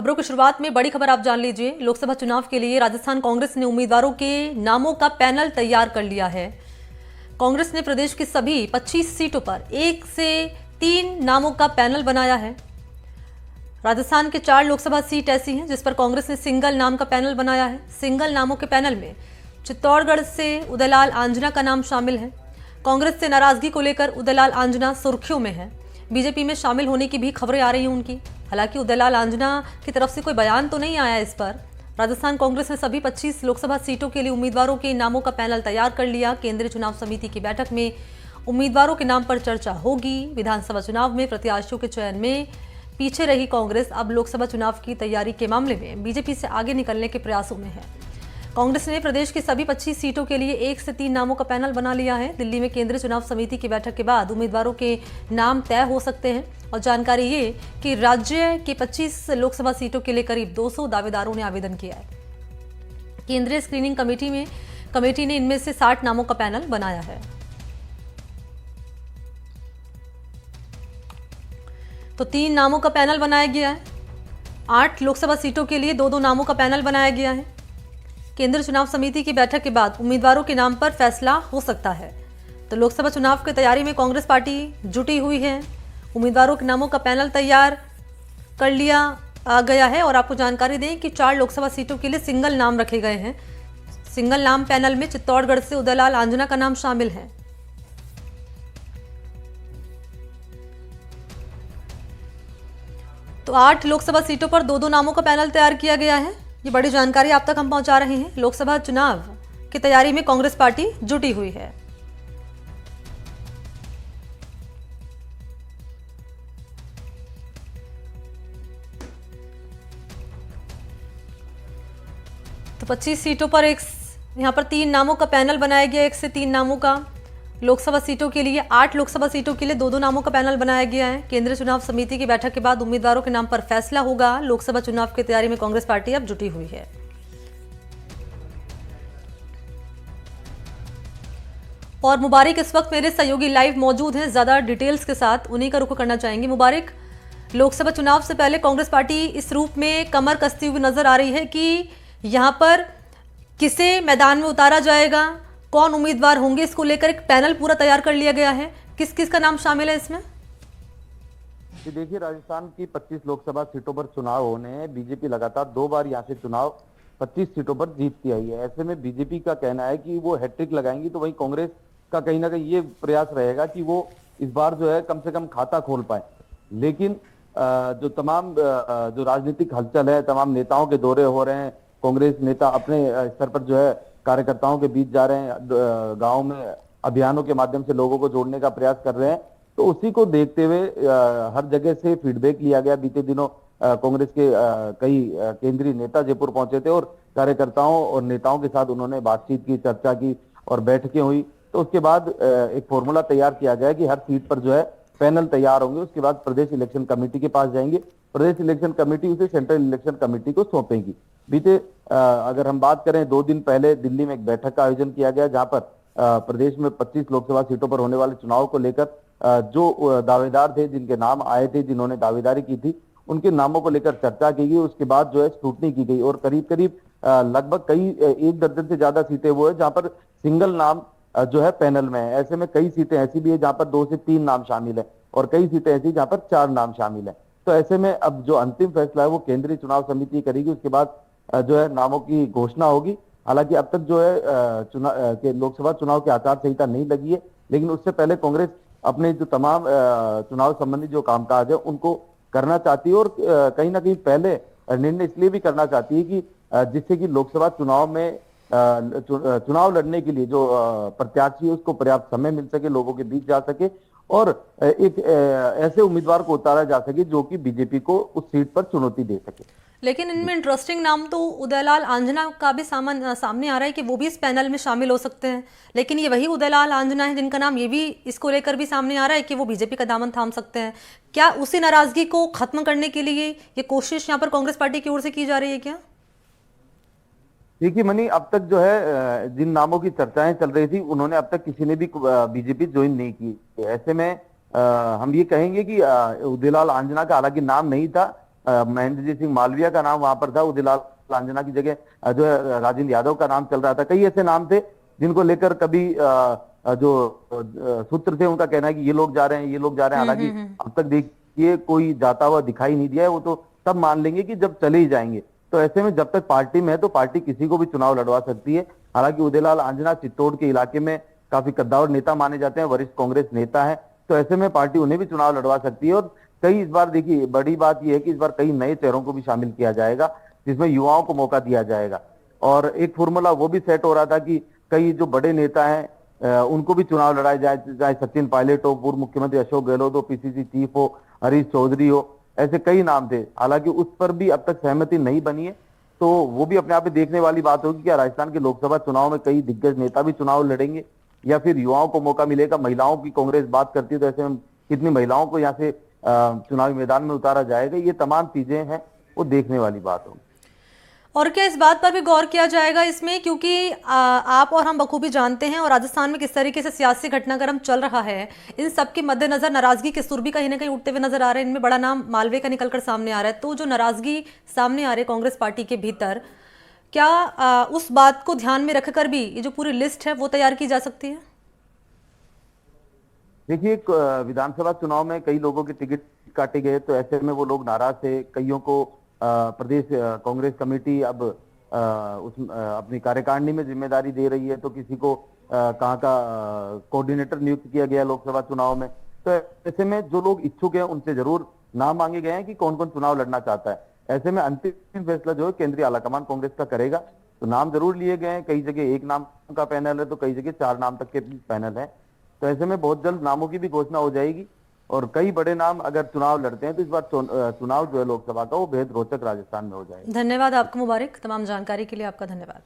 खबरों की शुरुआत में बड़ी खबर आप जान लीजिए। लोकसभा चुनाव के लिए राजस्थान कांग्रेस ने उम्मीदवारों के नामों का पैनल तैयार कर लिया है। कांग्रेस ने प्रदेश की सभी 25 सीटों पर 1 से 3 नामों का पैनल बनाया है। राजस्थान के 4 लोकसभा सीट ऐसी हैं जिस पर कांग्रेस ने सिंगल नाम का पैनल बनाया है। सिंगल नामों के पैनल में चित्तौड़गढ़ से उदयलाल आंजना का नाम शामिल है। कांग्रेस से नाराजगी को लेकर उदयलाल आंजना सुर्खियों में है। बीजेपी में शामिल होने की भी खबरें आ रही हैं उनकी। हालांकि उदयलाल आंजना की तरफ से कोई बयान तो नहीं आया इस पर। राजस्थान कांग्रेस ने सभी 25 लोकसभा सीटों के लिए उम्मीदवारों के नामों का पैनल तैयार कर लिया। केंद्रीय चुनाव समिति की बैठक में उम्मीदवारों के नाम पर चर्चा होगी। विधानसभा चुनाव में प्रत्याशियों के चयन में पीछे रही कांग्रेस अब लोकसभा चुनाव की तैयारी के मामले में बीजेपी से आगे निकलने के प्रयासों में है। कांग्रेस ने प्रदेश की सभी 25 सीटों के लिए 1 से 3 नामों का पैनल बना लिया है। दिल्ली में केंद्रीय चुनाव समिति की बैठक के बाद उम्मीदवारों के नाम तय हो सकते हैं। और जानकारी ये कि राज्य के 25 लोकसभा सीटों के लिए करीब 200 दावेदारों ने आवेदन किया है। केंद्रीय स्क्रीनिंग कमेटी ने इनमें से 60 नामों का पैनल बनाया है। तो 3 नामों का पैनल बनाया गया है। 8 लोकसभा सीटों के लिए 2-2 नामों का पैनल बनाया गया है। केंद्रीय चुनाव समिति की बैठक के बाद उम्मीदवारों के नाम पर फैसला हो सकता है। तो लोकसभा चुनाव की तैयारी में कांग्रेस पार्टी जुटी हुई है। उम्मीदवारों के नामों का पैनल तैयार कर लिया गया है। और आपको जानकारी दें कि 4 लोकसभा सीटों के लिए सिंगल नाम रखे गए हैं। सिंगल नाम पैनल में चित्तौड़गढ़ से उदयलाल आंजना का नाम शामिल है। तो 8 लोकसभा सीटों पर 2-2 नामों का पैनल तैयार किया गया है। ये बड़ी जानकारी आप तक हम पहुंचा रहे हैं। लोकसभा चुनाव की तैयारी में कांग्रेस पार्टी जुटी हुई है। तो 25 सीटों पर यहां पर 3 नामों का पैनल बनाया गया। 1 से 3 नामों का लोकसभा सीटों के लिए 8 लोकसभा सीटों के लिए 2-2 नामों का पैनल बनाया गया है। केंद्रीय चुनाव समिति की बैठक के बाद उम्मीदवारों के नाम पर फैसला होगा। लोकसभा चुनाव की तैयारी में कांग्रेस पार्टी अब जुटी हुई है। और मुबारिक इस वक्त मेरे सहयोगी लाइव मौजूद हैं ज्यादा डिटेल्स के साथ, उन्हीं का रुख करना चाहेंगे। मुबारिक, लोकसभा चुनाव से पहले कांग्रेस पार्टी इस रूप में कमर कसती हुई नजर आ रही है कि यहां पर किसे मैदान में उतारा जाएगा, कौन उम्मीदवार होंगे, इसको लेकर एक पैनल पूरा तैयार कर लिया गया है। किस किस का नाम शामिल है इसमें? देखिए, राजस्थान की 25 लोकसभा सीटों पर चुनाव होने हैं। बीजेपी लगातार 2 बार यहाँ से चुनाव 25 सीटों पर जीतती आई है। ऐसे में बीजेपी का कहना है कि वो हैट्रिक लगाएंगी, तो वहीं कांग्रेस का कहीं ना कहीं ये प्रयास रहेगा कि वो इस बार जो है कम से कम खाता खोल पाए। लेकिन जो तमाम जो राजनीतिक हलचल है, तमाम नेताओं के दौरे हो रहे हैं, कांग्रेस नेता अपने स्तर पर जो है कार्यकर्ताओं के बीच जा रहे हैं, गांव में अभियानों के माध्यम से लोगों को जोड़ने का प्रयास कर रहे हैं। तो उसी को देखते हुए हर जगह से फीडबैक लिया गया। बीते दिनों कांग्रेस के कई केंद्रीय नेता जयपुर पहुंचे थे और कार्यकर्ताओं और नेताओं के साथ उन्होंने बातचीत की, चर्चा की और बैठकें हुई। तो उसके बाद एक फॉर्मूला तैयार किया गया कि हर सीट पर जो है पैनल तैयार होंगे। उसके बाद प्रदेश इलेक्शन कमेटी के पास जाएंगे। प्रदेश इलेक्शन कमेटी उसे सेंट्रल इलेक्शन कमेटी को सौंपेगी। बीते अगर हम बात करें 2 दिन पहले दिल्ली में एक बैठक का आयोजन किया गया, जहां पर प्रदेश में 25 लोकसभा सीटों पर होने वाले चुनाव को लेकर जो दावेदार थे, जिनके नाम आए थे, जिन्होंने दावेदारी की थी, उनके नामों को लेकर चर्चा की गई। उसके बाद जो है स्क्रूटनी की गई और करीब करीब लगभग कई 1 दर्जन से ज्यादा सीटें वो है जहां पर सिंगल नाम जो है पैनल में है। ऐसे में कई सीटें ऐसी भी है जहां पर 2 से 3 नाम शामिल है और कई सीटें ऐसी जहां पर 4 नाम शामिल है। तो ऐसे में अब जो अंतिम फैसला है वो केंद्रीय चुनाव समिति करेगी। उसके बाद जो है नामों की घोषणा होगी। हालांकि अब तक जो है लोकसभा चुनाव की आचार संहिता नहीं लगी है, लेकिन उससे पहले कांग्रेस अपने जो तमाम चुनाव संबंधी जो कामकाज है उनको करना चाहती है और कहीं ना कहीं पहले निर्णय इसलिए भी करना चाहती है कि जिससे कि लोकसभा चुनाव में चुनाव लड़ने के लिए जो प्रत्याशी है उसको पर्याप्त समय मिल सके, लोगों के बीच जा सके और एक ऐसे उम्मीदवार को उतारा जा सके जो कि बीजेपी को उस सीट पर चुनौती दे सके। लेकिन इनमें इंटरेस्टिंग नाम तो उदयलाल आंजना का भी सामने आ रहा है कि वो भी इस पैनल में शामिल हो सकते हैं। लेकिन ये वही उदयलाल आंजना है जिनका नाम ये भी इसको लेकर भी सामने आ रहा है कि वो बीजेपी का दामन थाम सकते हैं। क्या उसी नाराजगी को खत्म करने के लिए ये कोशिश यहाँ पर कांग्रेस पार्टी की ओर से की जा रही है क्या? देखिए मनी, अब तक जो है जिन नामों की चर्चाएं चल रही थी उन्होंने अब तक किसी ने भी बीजेपी ज्वाइन नहीं की। ऐसे में हम ये कहेंगे कि उदयलाल आंजना का हालांकि नाम नहीं था, महेंद्र सिंह मालविया का नाम वहां पर था, उदितलाल आंजना की जगह जो है राजेंद्र यादव का नाम चल रहा था। कई ऐसे नाम थे जिनको लेकर कभी जो सूत्र थे उनका कहना है कि ये लोग जा रहे हैं, ये लोग जा रहे हैं। हालांकि अब तक देखिए कोई जाता हुआ दिखाई नहीं दिया है। वो तो तब मान लेंगे कि जब चले ही जाएंगे। तो ऐसे में जब तक पार्टी में है तो पार्टी किसी को भी चुनाव लड़वा सकती है। हालांकि उदयलाल आंजना चित्तौड़ के इलाके में काफी कद्दावर नेता माने जाते हैं, वरिष्ठ कांग्रेस नेता है। तो ऐसे में पार्टी उन्हें भी चुनाव लड़वा सकती है। और कई इस बार देखिए बड़ी बात यह है कि इस बार कई नए चेहरों को भी शामिल किया जाएगा, जिसमें युवाओं को मौका दिया जाएगा। और एक फॉर्मूला वो भी सेट हो रहा था कि कई जो बड़े नेता हैं उनको भी चुनाव लड़ाए जाए, चाहे सचिन पायलट हो, पूर्व मुख्यमंत्री अशोक गहलोत हो, पीसीसी चीफ हो, हरीश चौधरी हो, ऐसे कई नाम थे। हालांकि उस पर भी अब तक सहमति नहीं बनी है। तो वो भी अपने आप में देखने वाली बात होगी कि राजस्थान के लोकसभा चुनाव में कई दिग्गज नेता भी चुनाव लड़ेंगे या फिर युवाओं को मौका मिलेगा। महिलाओं की कांग्रेस बात करती है तो ऐसे में कितनी महिलाओं को यहाँ से चुनावी मैदान में उतारा जाएगा, ये तमाम चीजें हैं वो देखने वाली बात होगी। और क्या इस बात पर भी गौर किया जाएगा इसमें, क्योंकि आप और हम बखूबी जानते हैं और राजस्थान में किस तरीके से सियासी घटनाक्रम चल रहा है, इन सब के मद्देनजर नाराजगी के सुर भी कहीं ना कहीं उठते हुए नजर आ रहे हैं। इनमें बड़ा नाम मालवीय का निकलकर सामने आ रहा है। तो जो नाराजगी सामने आ रही है कांग्रेस पार्टी के भीतर, क्या उस बात को ध्यान में रखकर भी ये जो पूरी लिस्ट है वो तैयार की जा सकती है? देखिए विधानसभा चुनाव में कई लोगों के टिकट काटे गए, तो ऐसे में वो लोग नाराज थे। कईयों को प्रदेश कांग्रेस कमेटी अब अपनी कार्यकारिणी में जिम्मेदारी दे रही है, तो किसी को कहाँ का कोऑर्डिनेटर नियुक्त किया गया लोकसभा चुनाव में। तो ऐसे में जो लोग इच्छुक हैं उनसे जरूर नाम मांगे गए हैं कि कौन कौन चुनाव लड़ना चाहता है। ऐसे में अंतिम फैसला जो है केंद्रीय आलाकमान कांग्रेस का करेगा। तो नाम जरूर लिए गए हैं, कई जगह एक नाम का पैनल है तो कई जगह 4 नाम तक के पैनल है। तो ऐसे में बहुत जल्द नामों की भी घोषणा हो जाएगी। और कई बड़े नाम अगर चुनाव लड़ते हैं तो इस बार चुनाव जो है लोकसभा का वो बेहद रोचक राजस्थान में हो जाएगा। धन्यवाद आपको मुबारक, तमाम जानकारी के लिए आपका धन्यवाद।